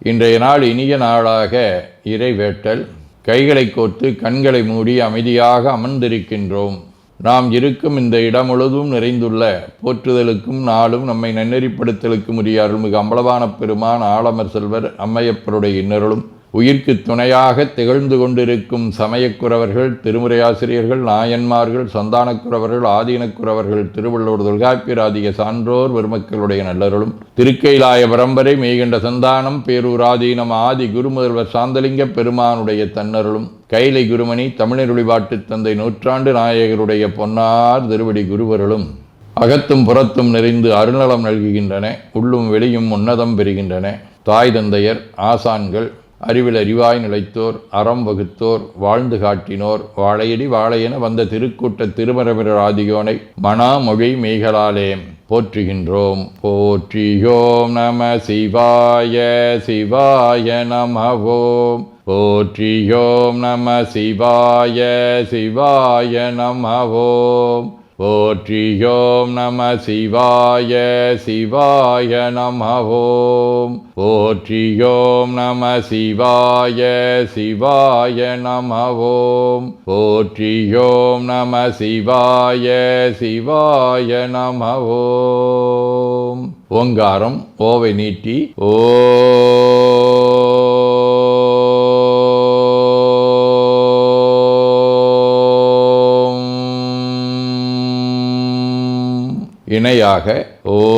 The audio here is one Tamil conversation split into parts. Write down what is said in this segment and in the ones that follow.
இன்றைய நாள் இனிய நாளாக இறைவேட்டல். கைகளை கோர்த்து கண்களை மூடி அமைதியாக அமர்ந்திருக்கின்றோம். நாம் இருக்கும் இந்த இடம் முழுதும் நிறைந்துள்ள போற்றுதலுக்கும் நாளும் நம்மை நன்னெறிப்படுத்தலுக்கும் உரிய அருள்மிகு அம்பலவான பெருமான் ஆலமர் செல்வர் அம்மையப்பருடைய இன்னருளும் உயிர்க்கு துணையாக திகழ்ந்து கொண்டிருக்கும் சமயக்குறவர்கள், திருமுறையாசிரியர்கள், நாயன்மார்கள், சந்தானக்குறவர்கள், ஆதீனக்குறவர்கள், திருவள்ளூர் தொல்காப்பியராதிய சான்றோர் பெருமக்களுடைய நல்லருளும் திருக்கைலாய பரம்பரை மெய்கண்ட சந்தானம் பேரூராதீனம் ஆதி குருமுதல்வர் சாந்தலிங்க பெருமானுடைய தன்னருளும் கைலை குருமணி தமிழருளிபாட்டு தந்தை நூற்றாண்டு நாயகருடைய பொன்னார் திருவடி குருவருளும் அகத்தும் புறத்தும் நிறைந்து அருநலம் நல்குகின்றன. உள்ளும் வெளியும் உன்னதம் பெறுகின்றன. தாய் தந்தையர், ஆசான்கள், அறிவில் அறிவாய் நிலைத்தோர், அறம் வகுத்தோர், வாழ்ந்து காட்டினோர், வாழையடி வாழையென வந்த திருக்கூட்ட திருமரபிரர் ஆதியோனை மனாமொழி மெய்களாலே போற்றுகின்றோம். போற்றியோம் நம சிவாய சிவாய நமவோம். போற்றியோம் நம சிவாய சிவாய நமவோம். போற்றியோம் நம சிவாய சிவாய நமவோம். போற்றியோம் நம சிவாய சிவாய நமவோம். போற்றியோம் நம சிவாய சிவாய நமவோம். ஓங்காரம் ஓவை நீட்டி ஓ இணையாக ஓம்.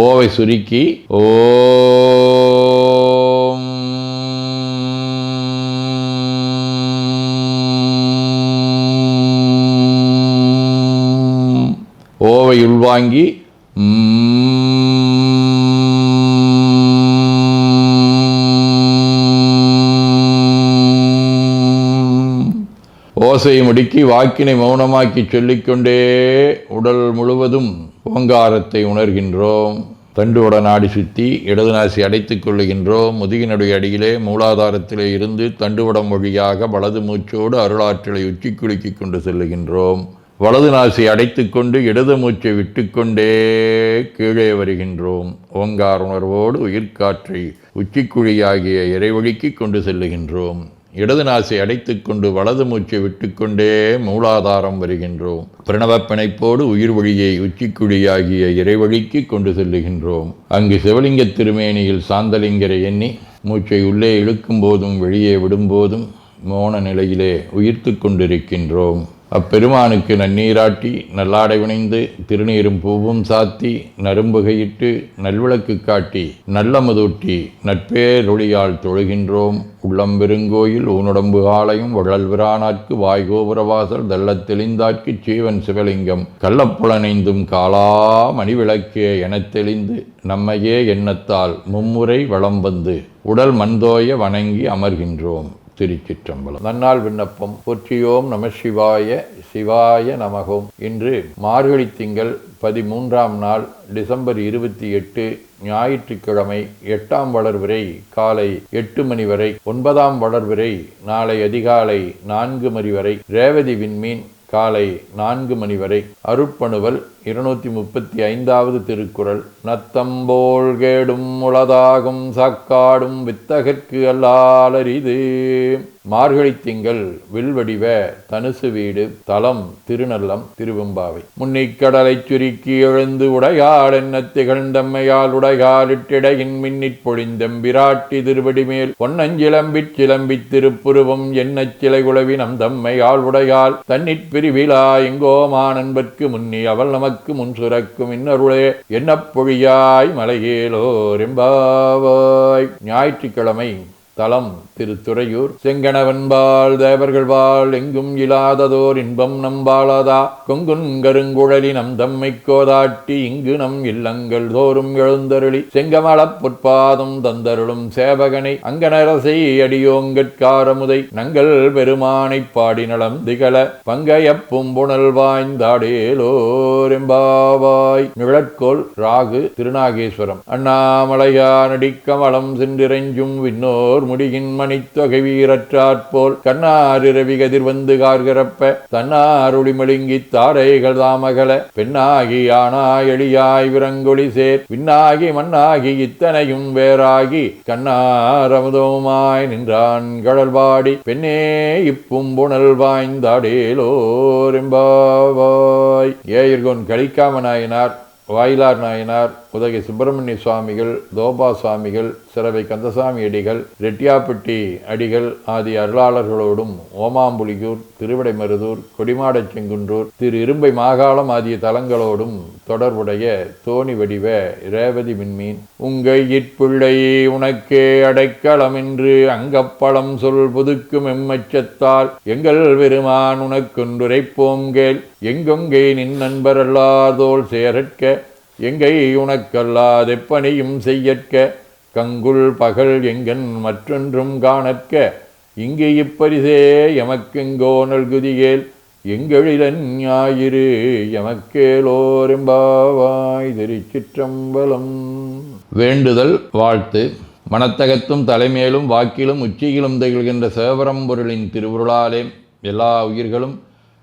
ஓவை சுருக்கி ஓம். ஓவை உள்வாங்கி ஓசையை முடுக்கி வாக்கினை மௌனமாக்கி சொல்லிக்கொண்டே உடல் முழுவதும் ஓங்காரத்தை உணர்கின்றோம். தண்டுவட நாடி சுற்றி இடது நாசி அடைத்துக் கொள்ளுகின்றோம். முதுகினுடைய அடியிலே மூலாதாரத்திலே இருந்து தண்டுவடம் வழியாக வலது மூச்சோடு அருளாற்றலை உச்சி குலுக்கி கொண்டு செல்லுகின்றோம். வலது நாசி அடைத்து கொண்டு இடது மூச்சை விட்டுக்கொண்டே கீழே வருகின்றோம். ஓங்கார உணர்வோடு உயிர்காற்றை உச்சிக்குழியாகிய இறைவழிக்கு கொண்டு செல்லுகின்றோம். இடது நாசை அடைத்து கொண்டு வலது மூச்சை விட்டுக்கொண்டே மூலாதாரம் வருகின்றோம். பிரணவ பிணைப்போடு உயிர் வழியை உச்சிக்குழியாகிய இறைவழிக்கு கொண்டு செல்லுகின்றோம். அங்கு சிவலிங்க திருமேனியில் சாந்தலிங்கரை எண்ணி மூச்சை உள்ளே இழுக்கும் போதும் வெளியே விடும்போதும் மோன நிலையிலே உயிர்த்து கொண்டிருக்கின்றோம். அப்பெருமானுக்கு நன்னீராட்டி நல்லாடை வினைந்து திருநீரும் பூவும் சாத்தி நரும்புகையிட்டு நல்விளக்கு காட்டி நல்லமதூட்டி நட்பேரொழியால் தொழுகின்றோம். உள்ளம் பெருங்கோயில் ஊனுடம்பு ஆலயம் வள்ளல்விரானார்க்கு வாய்கோபுரவாசல் தள்ளத் தெளிந்தார்க்கு சீவன் சிவலிங்கம் கள்ளப்புலனைந்தும் காலா மணிவிளக்கே எனத் தெளிந்து நம்மையே எண்ணத்தால் மும்முறை வளம் வந்து உடல் மண்தோய வணங்கி அமர்கின்றோம். திருச்சிற்றம்பலம். நன்னாள் விண்ணப்பம். போற்றியோம் நம சிவாய சிவாய நமகோம். இன்று மார்கழி திங்கள் 13ஆம் நாள் டிசம்பர் 28 ஞாயிற்றுக்கிழமை. 8ஆம் வளர்விரை காலை 8 மணி வரை, 9ஆம் வளர்விரை நாளை அதிகாலை 4 மணி வரை, ரேவதி விண்மீன் காலை 4 மணி வரை. அருட்பணுவல் 235வது திருக்குறள். நத்தம்போல் கேடும் உளதாகும் சக்காடும் வித்தகற்கு அல்லாலரிது. மார்கழி திங்கள் வில்வடிவ தனுசு வீடு. தலம் திருநல்லம் திருவெம்பாவை. முன்னிக்கடலை சுருக்கி எழுந்து உடையாள் என்ன திகழ்ந்தம்மையால் உடையாலிட்டிடையின் மின்னிற் பொழிந்தெம்பிராட்டி திருவடி மேல் பொன்னஞ்சிலம்பிற் சிலம்பித் திருப்புருவம் என்னச் சிலை குலவி நம் தம்மையால் உடையாள் தன்னிற் பிரிவிழா எங்கோமா நண்பர்க்கு முன்னி அவள் நமக்கு முன் சுரக்கும் இன்னருளே என்ன பொழியாய் மலையேலோர் எம்பாவாய். ஞாயிற்றுக்கிழமை. தலம் திருத்துறையூர். செங்கணவன்பால் தேவர்கள் வாழ் எங்கும் இலாததோர் இன்பம் நம்பாளதா கொங்குன் கருங்குழலி நம் தம்மை கோதாட்டி இங்கு நம் இல்லங்கள் தோறும் எழுந்தருளி செங்கமலப் பொற்பாதம் தந்தருளும் சேவகனை அங்கனரசை அடியோங்கட்காரமுதை நங்கள் பெருமானை பாடி நலம் திகழ பங்கைய பூம்புணல் வாய்ந்தாடேலோர் எம்பாவாய். நிழற்கோள் ராகு திருநாகேஸ்வரம். அண்ணாமலையானடி கமலம் சென்றிறைஞ்சும் விண்ணோர் போர் முடியின் மணித்தொகை வீரற்றாற்போல் கண்ணார் இரவி கதிர் வந்து கார்கிறப்ப தன்னார் ஒளிமழுங்கித் தாரைகள் தாமகல பெண்ணாகி ஆனாய் எளியாய் விரங்கொளி சேர் விண்ணாகி மண்ணாகி இத்தனையும் வேறாகி கண்ணார் அமுதவுமாய் நின்றான் கடல்பாடி பெண்ணே இப்பும்புணல் வாய்ந்தாடேலோர் எம்பாவாய். ஏயர்கோன் கலிக்காம நாயனார், வாயிலார் நாயனார், உதகை சுப்பிரமணிய சுவாமிகள், தோபா சுவாமிகள், சிறவை கந்தசாமி அடிகள், ரெட்டியாப்பட்டி அடிகள் ஆகிய அருளாளர்களோடும் ஓமாம்புலியூர், திருவிடைமருதூர், கொடிமாடச் செங்குன்றூர், திரு இரும்பை மாகாளம் ஆகிய தலங்களோடும் தொடர்புடைய தோணி வடிவ ரேவதி விண்மீன் உங்கையிற்பிள்ளை உனக்கே அடைக்கலம் என்று அங்கப்பழம் சொல் புதுக்கும் எம்மச்சத்தால் எங்கள் பெருமான் உனக்கொன்றுரைப்போம் கேள். எங்கொங்கை நின் நண்பரல்லாதோல் சேரற்க எங்கை உனக்கல்லாதெப்பனையும் செய்யற்க கங்குல் பகல் எங்கன் மற்றொன்றும் காணற்க இங்கு இப்பரிசே எமக்கெங்கோ நல்குதியேல் எங்களிலன் ஞாயிறு எமக்கேலோரெம்பாவாய். திருச்சிற்றம்பலம். வேண்டுதல் வாழ்த்து. மனத்தகத்தும் தலைமேலும் வாக்கிலும் உச்சியிலும் திகழ்கின்ற சேவரம்பொருளின் திருவுருளாலே எல்லா உயிர்களும்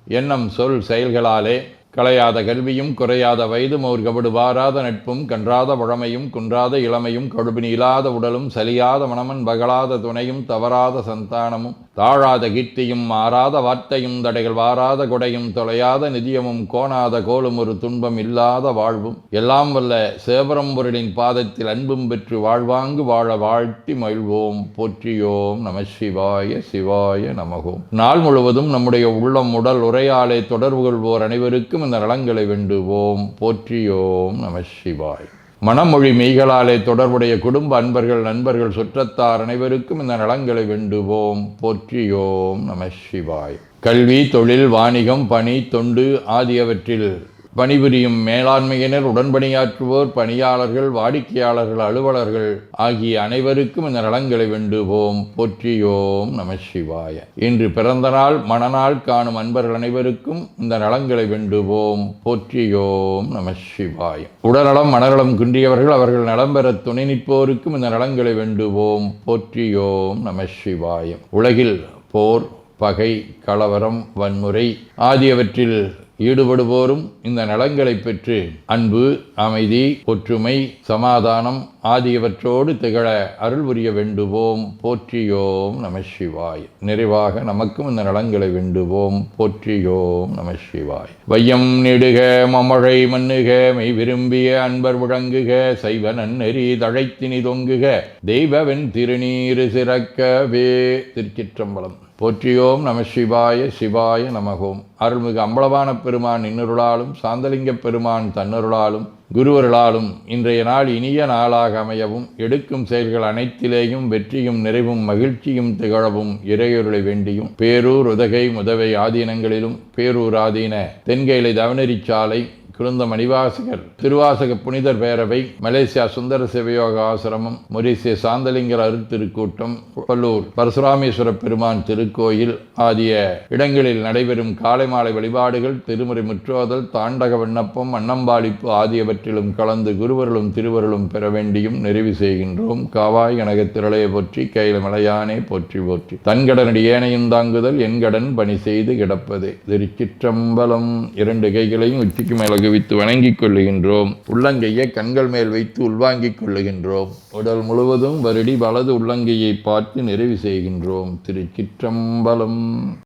எண்ணம் சொல் செயல்களாலே களையாத கல்வியும் குறையாத வயதும் ஒரு கபடு வாராத நட்பும் கன்றாத பழமையும் குன்றாத இளமையும் கடுபினி இல்லாத உடலும் சலியாத மனமன் பகலாத துணையும் தவறாத சந்தானமும் தாழாத கீர்த்தியும் மாறாத வார்த்தையும் தடைகள் வாராத கொடையும் தொலையாத நிதியமும் கோணாத கோலும் ஒரு துன்பம் இல்லாத வாழ்வும் எல்லாம் வல்ல சேவரம்பொருளின் பாதத்தில் அன்பும் பெற்று வாழ்வாங்கு வாழ வாழ்த்தி மகிழ்வோம். போற்றியோம் நம சிவாய சிவாய நமகோம். நாள் முழுவதும் நம்முடைய உள்ளம் உடல் உரையாலே தொடர்பு கொள்வோர் அனைவருக்கும் இந்த நலங்களை வேண்டுவோம். போற்றியோம் நம சிவாய். மனமொழி மெய்களாலே தொடர்புடைய குடும்ப அன்பர்கள் நண்பர்கள் சுற்றத்தார் அனைவருக்கும் இந்த நலங்களை வேண்டுவோம். போற்றியோம் நம சிவாய். கல்வி தொழில் வாணிகம் பணி தொண்டு ஆகியவற்றில் பணிபுரியும் மேலாண்மையினர் உடன்பணியாற்றுவோர் பணியாளர்கள் வாடிக்கையாளர்கள் அலுவலர்கள் ஆகிய அனைவருக்கும் இந்த நலங்களை வேண்டுவோம். போற்றியோம் நம சிவாய. இன்று பிறந்த நாள் மணநாள் காணும் அன்பர்கள் அனைவருக்கும் இந்த நலங்களை வேண்டுவோம். போற்றியோம் நம சிவாய. உடல்நலம் மனநலம் குன்றியவர்கள் அவர்கள் நலம் பெற துணை நிற்போருக்கும் இந்த நலங்களை வேண்டுவோம். போற்றியோம் நம சிவாய. உலகில் போர் பகை கலவரம் வன்முறை ஆகியவற்றில் ஈடுபடுவோரும் இந்த நலங்களை பெற்று அன்பு அமைதி ஒற்றுமை சமாதானம் ஆகியவற்றோடு திகழ அருள் புரிய வேண்டுவோம். போற்றியோம் நம சிவாய். நிறைவாக நமக்கும் இந்த நலங்களை வேண்டுவோம். போற்றியோம் நம சிவாய். வையம் நெடுக மமழை மண்ணுக மெய் விரும்பிய அன்பர் விளங்குக சைவ நன்னெறி தழைத்தினி தொங்குக தெய்வவன் திருநீரு சிறக்கவே. திருச்சிற்றம்பலம். போற்றியோம் நம சிவாய சிவாய நமகோம். அருள்மிகு அம்பலவான பெருமான் இன்னருளாலும் சாந்தலிங்க பெருமான் தன்னருளாலும் குருவருளாலும் இன்றைய நாள் இனிய நாளாக அமையவும் எடுக்கும் செயல்கள் அனைத்திலேயும் வெற்றியும் நிறைவும் மகிழ்ச்சியும் திகழவும் இறையொருளை வேண்டியும் பேரூர் உதகை முதவை ஆதீனங்களிலும் பேரூர் ஆதீன தென்கைலை தவனரிச்சாலை குருந்த மணிவாசகர் திருவாசக புனிதர் பேரவை மலேசியா சுந்தர சிவயோக ஆசிரமம் மொரீசிய சாந்தலிங்கர் அருத்திருக்கூட்டம் பல்லூர் பரசுராமேஸ்வர பெருமான் திருக்கோயில் ஆகிய இடங்களில் நடைபெறும் காலை மாலை வழிபாடுகள் திருமுறை முற்றோதல் தாண்டக விண்ணப்பம் அன்னம்பாளிப்பு ஆகியவற்றிலும் கலந்து குருவர்களும் திருவருளும் பெற வேண்டியும் நிறைவு செய்கின்றோம். காவாய் கனகத் திரளைய போற்றி கையில மலையானே போற்றி போற்றி தன்கடனடி ஏனையும் தாங்குதல் என் கடன் பணி செய்து கிடப்பதே. திருச்சிற்றம்பலம். இரண்டு கைகளையும் உச்சிக்கு மேலகு வித்து வணங்கிக் கொள்ளுகின்றோம். உள்ளங்கையை கண்கள் மேல் வைத்து உள்வாங்கிக் கொள்ளுகின்றோம். உடல் முழுவதும் வருடி வலது உள்ளங்கையை பார்த்து நிறைவு செய்கின்றோம். திருச்சிற்றம்பலம்.